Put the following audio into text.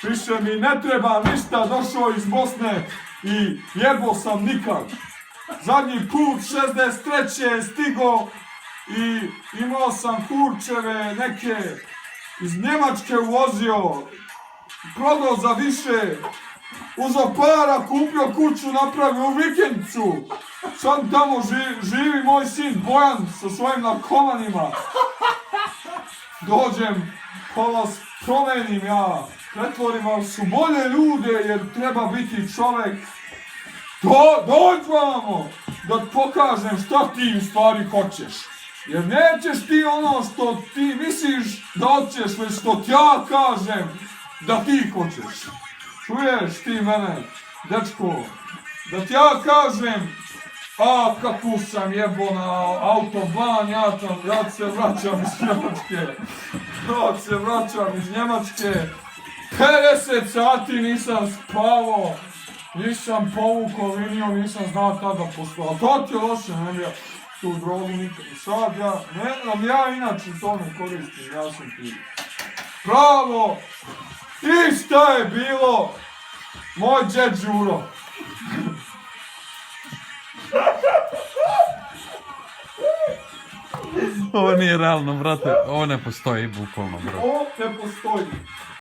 više mi ne treba ništa, došao iz Bosne i jebo sam nikad. Zadnji put 63. stigo i imao sam kurčeve neke iz Njemačke uvozio, prodao za više, uzeo para, kupio kuću, napravio vikendicu. Sad tamo živi moj sin Bojan sa svojim narkomanima. Dođem, pa vas promenim ja, pretvorim vas u bolje ljude jer treba biti čovjek. Dođi vamo da ti pokažem šta ti u stvari hoćeš. Jer nećeš ti ono što ti misliš da hoćeš, već što ti ja kažem da ti hoćeš. Čuješ ti mene, dečko, da ti ja kažem, a kako sam jebo na autoban, ja se vraćam iz Njemačke. 50 sati nisam spavao, nisam povukao liniju, nisam znao tada poslao. To ti je loše, ne bi ja tu drogu nikad. Sad ja, ne znam, ja inače to ne koristim, ja sam ti pravo. I šta je bilo? Moj džed Đuro. Ovo nije realno, brate. Ovo ne postoji, bukvalno, brate. Ovo ne postoji.